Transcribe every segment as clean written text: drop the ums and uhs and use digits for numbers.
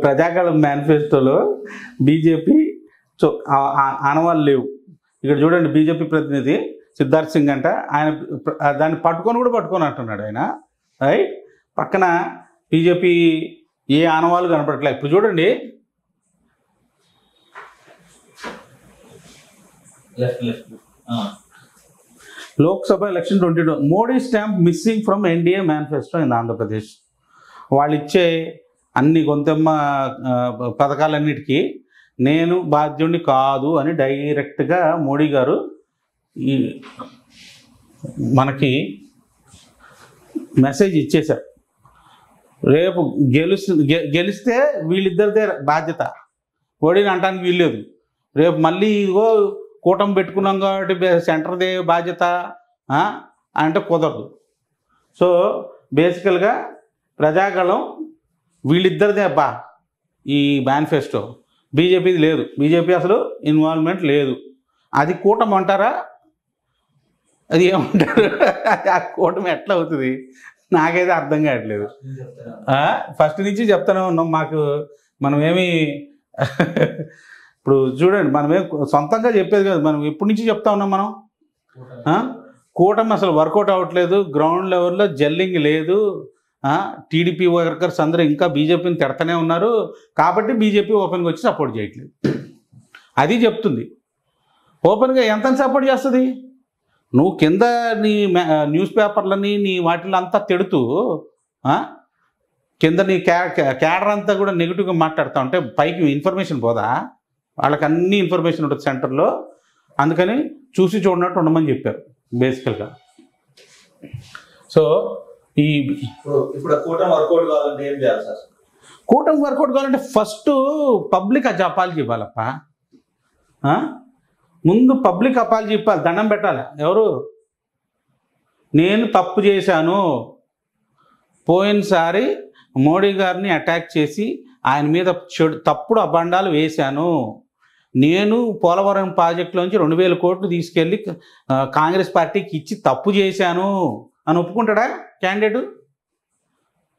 ప్రజాకాలం మేనిఫెస్టోలో బీజేపీ ఆనవాళ్ళు లేవు. ఇక్కడ చూడండి, బీజేపీ ప్రతినిధి సిద్ధార్థ్ సింగ్ అంట, ఆయన దాన్ని పట్టుకొని అంటున్నాడు ఆయన. రైట్, పక్కన బీజేపీ ఏ ఆనవాళ్ళు కనపడట్లేదు. ఇప్పుడు చూడండి, Lok Sabha election 2022 Modi stamp missing from NDA manifesto in Andhra Pradesh. వాళ్ళు ఇచ్చే అన్ని గొంతెమ్మ పథకాలన్నిటికీ నేను బాధ్యుడిని కాదు అని డైరెక్ట్గా మోడీ గారు ఈ మనకి మెసేజ్ ఇచ్చేశారు. రేపు గెలిస్తే వీళ్ళిద్దరిదే బాధ్యత, మోడీని అంటానికి వీల్లేదు. రేపు మళ్ళీ ఇదిగో కూటమి పెట్టుకున్నాం కాబట్టి సెంటర్దే బాధ్యత అంటే కుదరదు. సో బేసికల్గా ప్రజాగళం వీళ్ళిద్దరిదే ఈ మేనిఫెస్టో. బీజేపీది లేదు, బీజేపీ అసలు ఇన్వాల్వ్మెంట్ లేదు. అది కూటమి అంటారా? అది ఏమంటారు? ఆ కూటమి ఎట్లా అవుతుంది నాకైతే అర్థం కావట్లేదు. ఫస్ట్ నుంచి చెప్తానే ఉన్నాం, మనమేమి ఇప్పుడు చూడండి, మనమేం సొంతంగా చెప్పేది కాదు, మనం ఎప్పటి నుంచి చెప్తా ఉన్నాం. మనం కూటమి అసలు వర్కౌట్ అవ్వట్లేదు, గ్రౌండ్ లెవెల్లో జల్లింగ్ లేదు, టీడీపీ వర్కర్స్ అందరూ ఇంకా బీజేపీని తిడతానే ఉన్నారు, కాబట్టి బీజేపీ ఓపెన్గా వచ్చి సపోర్ట్ చేయట్లేదు. అది చెప్తుంది. ఓపెన్గా ఎంత సపోర్ట్ చేస్తుంది? నువ్వు కింద నీ న్యూస్ పేపర్లని నీ వాటిలో అంతా తిడుతూ కింద నీ క్యాడర్ అంతా కూడా నెగిటివ్గా మాట్లాడుతూ ఉంటే పైకి ఇన్ఫర్మేషన్ పోదా? వాళ్ళకి అన్ని ఇన్ఫర్మేషన్ ఉంటుంది సెంటర్లో, అందుకని చూసి చూడనట్టు ఉండమని చెప్పారు బేసికల్గా. సో ఇప్పుడు కూటమి వర్కౌట్ కావాలంటే ఏం చేయాలి సార్? కూటమి వర్కౌట్ కావాలంటే ఫస్ట్ పబ్లిక్ అపాలజీ ఇవ్వాలప్ప. ముందు పబ్లిక్ అపాలజీ ఇవ్వాలి, దండం పెట్టాలి. ఎవరు? నేను తప్పు చేశాను, పోయినసారి మోడీ గారిని అటాక్ చేసి ఆయన మీద తప్పుడు అబండాలు వేశాను, నేను పోలవరం ప్రాజెక్టులోంచి 2000 కోట్లు తీసుకెళ్ళి కాంగ్రెస్ పార్టీకి ఇచ్చి తప్పు చేశాను అని ఒప్పుకుంటాడా క్యాండిడేటు?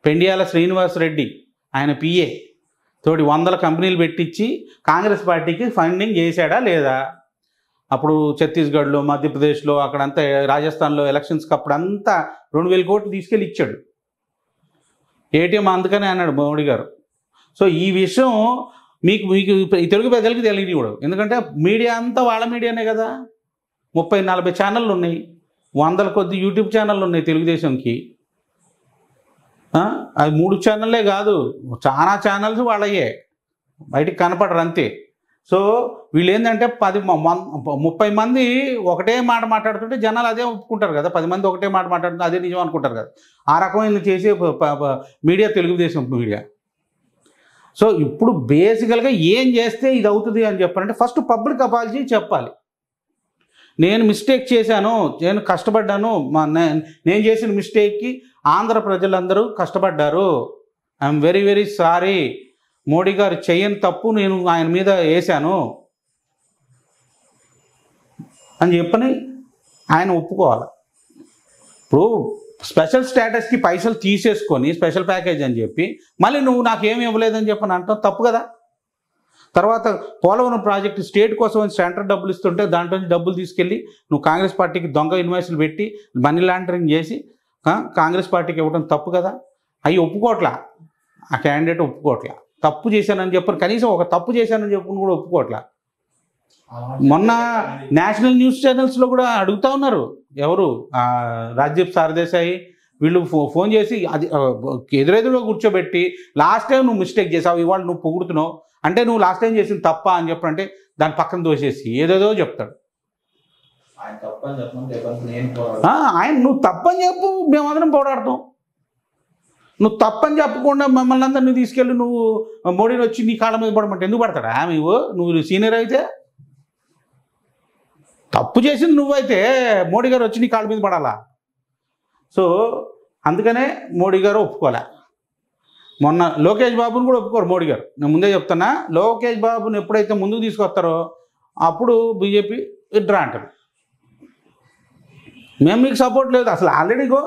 పెండియాల శ్రీనివాస్ రెడ్డి ఆయన పిఏ తోటి 100 కంపెనీలు పెట్టించి కాంగ్రెస్ పార్టీకి ఫండింగ్ చేశాడా లేదా? అప్పుడు ఛత్తీస్గఢ్లో, మధ్యప్రదేశ్లో, అక్కడంతా రాజస్థాన్లో ఎలక్షన్స్కి అప్పుడంతా 2000 కోట్లు తీసుకెళ్ళి ఇచ్చాడు ఏటీఎం, అందుకనే అన్నాడు మోడీ గారు. సో ఈ విషయం మీకు ఈ తెలుగు ప్రజలకి తెలియనివ్వడు, ఎందుకంటే మీడియా అంతా వాళ్ళ మీడియానే కదా. 30-40 ఛానళ్ళు ఉన్నాయి, 100 కొద్ది యూట్యూబ్ ఛానళ్ళు ఉన్నాయి తెలుగుదేశంకి. అది 3 ఛానళ్ళే కాదు, చాలా ఛానల్స్ వాళ్ళయ్యే, బయటికి కనపడరు అంతే. సో వీళ్ళు ఏంటంటే 30 మంది ఒకటే మాట మాట్లాడుతుంటే జనాలు అదే ఒప్పుకుంటారు కదా. 10 మంది ఒకటే మాట మాట్లాడుతుంటే అదే నిజం అనుకుంటారు కదా. ఆ రకమైన చేసే మీడియా తెలుగుదేశం మీడియా. సో ఇప్పుడు బేసికల్గా ఏం చేస్తే ఇది అవుతుంది అని చెప్పాలంటే ఫస్ట్ పబ్లిక్ అపాలజీ చెప్పాలి. నేను మిస్టేక్ చేశాను, నేను కష్టపడ్డాను, నేను చేసిన మిస్టేక్కి ఆంధ్ర ప్రజలందరూ కష్టపడ్డారు, I'm very very sorry, Modi గారు చేయని తప్పు నేను ఆయన మీద వేశాను అని చెప్పని ఆయన ఒప్పుకోవాలి. ఇప్పుడు స్పెషల్ స్టేటస్కి పైసలు తీసేసుకొని స్పెషల్ ప్యాకేజ్ అని చెప్పి మళ్ళీ నువ్వు నాకేమి ఇవ్వలేదని చెప్పని అంటావు, తప్పు కదా. తర్వాత పోలవరం ప్రాజెక్టు స్టేట్ కోసం సెంటర్ డబ్బులు ఇస్తుంటే దాంట్లో నుంచి డబ్బులు తీసుకెళ్ళి నువ్వు కాంగ్రెస్ పార్టీకి దొంగ ఇన్వాయిస్లు పెట్టి మనీ లాండరింగ్ చేసి కాంగ్రెస్ పార్టీకి ఇవ్వడం తప్పు కదా. అవి ఒప్పుకోవట్లా, ఆ క్యాండిడేట్ ఒప్పుకోవట్లా. తప్పు చేశానని చెప్పని, కనీసం ఒక తప్పు చేశానని చెప్పుకుని కూడా ఒప్పుకోవట్లా. మొన్న నేషనల్ న్యూస్ ఛానల్స్లో కూడా అడుగుతూ ఉన్నారు, ఎవరు రాజ్దీప్ సర్దేశాయి వీళ్ళు ఫోన్ చేసి అది ఎదురెదురుగా కూర్చోబెట్టి లాస్ట్ టైం నువ్వు మిస్టేక్ చేసావు, ఇవాళ నువ్వు పొగుడుతున్నావు అంటే నువ్వు లాస్ట్ టైం చేసింది తప్ప అని చెప్పంటే దాని పక్కన దోసేసి ఏదేదో చెప్తాడు. ఆయన నువ్వు తప్పని చెప్పు, మేమందరం పోరాడతాం. నువ్వు తప్పని చెప్పకుండా మమ్మల్ని అందరినీ తీసుకెళ్ళి నువ్వు మోడీని వచ్చి నీ కాళ్ళ మీద పడమంటే ఎందుకు పడతాడా? నువ్వు సీనియర్ అయితే, తప్పు చేసింది నువ్వైతే మోడీ గారు వచ్చి నీ కాళ్ళ మీద పడాలా? సో అందుకనే మోడీ గారు ఒప్పుకోలే. మొన్న లోకేష్ బాబుని కూడా ఒప్పుకోరు మోడీ గారు. నేను ముందే చెప్తున్నా, లోకేష్ బాబుని ఎప్పుడైతే ముందుకు తీసుకొస్తారో అప్పుడు బీజేపీ విత్డ్రా అంటారు. మేము మీకు సపోర్ట్ లేదు, అసలు ఆల్రెడీగో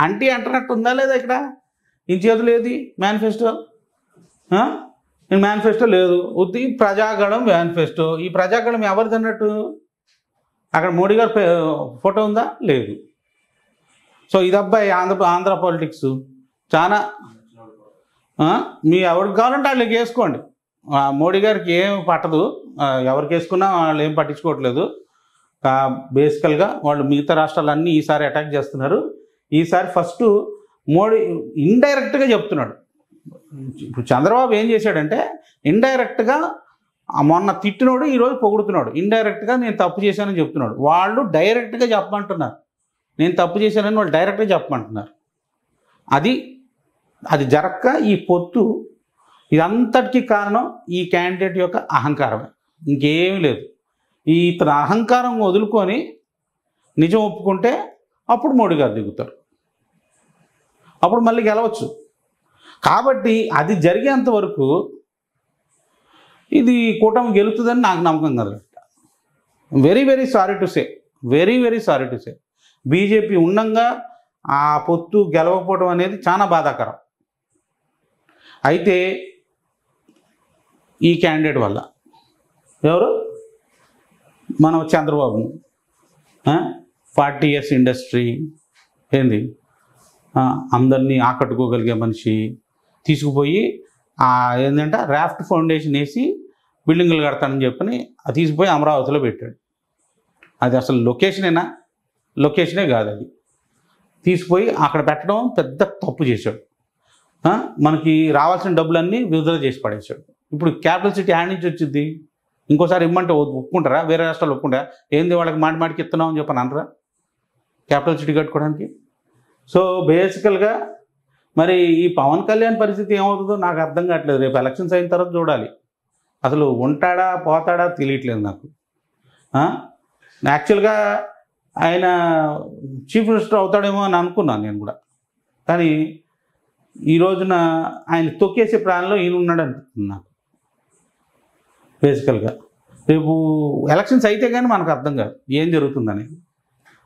అంటనట్టు ఉందా లేదా? ఇక్కడ ఈ చేతులు ఏది మేనిఫెస్టో మేనిఫెస్టో లేదు, ఉత్తి ప్రజాగళం మేనిఫెస్టో. ఈ ప్రజాగళం ఎవరిది అన్నట్టు? అక్కడ మోడీ గారి ఫోటో ఉందా? లేదు. సో ఇది అబ్బాయి ఆంధ్ర పాలిటిక్స్ చాలా మీ ఎవరికి కావాలంటే వాళ్ళకి వేసుకోండి. మోడీ గారికి ఏం పట్టదు, ఎవరికి వేసుకున్నా వాళ్ళు ఏం పట్టించుకోవట్లేదు. బేసికల్గా వాళ్ళు మిగతా రాష్ట్రాలన్నీ ఈసారి అటాక్ చేస్తున్నారు. ఈసారి ఫస్ట్ మోడీ ఇండైరెక్ట్గా చెప్తున్నాడు. ఇప్పుడు చంద్రబాబు ఏం చేశాడంటే ఇండైరెక్ట్గా మొన్న తిట్టినోడు ఈరోజు పొగుడుతున్నాడు. ఇండైరెక్ట్గా నేను తప్పు చేశానని చెప్తున్నాడు. వాళ్ళు డైరెక్ట్గా చెప్పమంటున్నారు, నేను తప్పు చేశానని వాళ్ళు డైరెక్ట్గా చెప్పమంటున్నారు. అది జరక్క ఈ పొత్తు ఇదంతటికీ కారణం ఈ క్యాండిడేట్ యొక్క అహంకారమే, ఇంకేమీ లేదు. ఇతని అహంకారం వదులుకొని నిజం ఒప్పుకుంటే అప్పుడు మోడీ గారు దిగుతారు, అప్పుడు మళ్ళీ గెలవచ్చు. కాబట్టి అది జరిగేంత వరకు ఇది కూటమి గెలుతుందని నాకు నమ్మకం కదా. Very very sorry to say, very very sorry to say, BJP ఉండంగా ఆ పొత్తు గెలవకపోవడం అనేది చాలా బాధాకరం. అయితే ఈ క్యాండిడేట్ వల్ల ఎవరు మనం చంద్రబాబు 40 years ఇండస్ట్రీ ఏంది అందరినీ ఆకట్టుకోగలిగే మనిషి తీసుకుపోయి ఏంటంటే రాఫ్ట్ ఫౌండేషన్ వేసి బిల్డింగులు కడతానని చెప్పని అది తీసుకుపోయి అమరావతిలో పెట్టాడు. అది అసలు లొకేషనే కాదు. అది తీసుకుపోయి అక్కడ పెట్టడం పెద్ద తప్పు చేశాడు. మనకి రావాల్సిన డబ్బులన్నీ విడుదల చేసి పడేశాడు. ఇప్పుడు క్యాపిటల్ సిటీ హ్యాండ్ నుంచి వచ్చింది, ఇంకోసారి ఇమ్మంటే ఒప్పుకుంటారా? వేరే రాష్ట్రాలు ఒప్పుకుంటారా? ఏంది వాళ్ళకి మాటికి ఇస్తున్నాం అని చెప్పని అనరా క్యాపిటల్ సిటీ కట్టుకోవడానికి? సో బేసికల్గా మరి ఈ పవన్ కళ్యాణ్ పరిస్థితి ఏమవుతుందో నాకు అర్థం కావట్లేదు. రేపు ఎలక్షన్స్ అయిన తర్వాత చూడాలి. అసలు ఉంటాడా పోతాడా తెలియట్లేదు నాకు. యాక్చువల్గా ఆయన చీఫ్ మినిస్టర్ అవుతాడేమో అని అనుకున్నాను నేను కూడా, కానీ ఈ రోజున ఆయన తొక్కేసే ప్లాన్లో ఈయన ఉన్నాడు అనిపిస్తుంది నాకు. బేసికల్గా రేపు ఎలక్షన్స్ అయితే కానీ మనకు అర్థం కాదు ఏం జరుగుతుందని.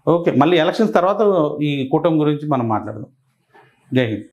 ఓకే, మళ్ళీ ఎలక్షన్స్ తర్వాత ఈ కూటమి గురించి మనం మాట్లాడదాం. జై హింద్.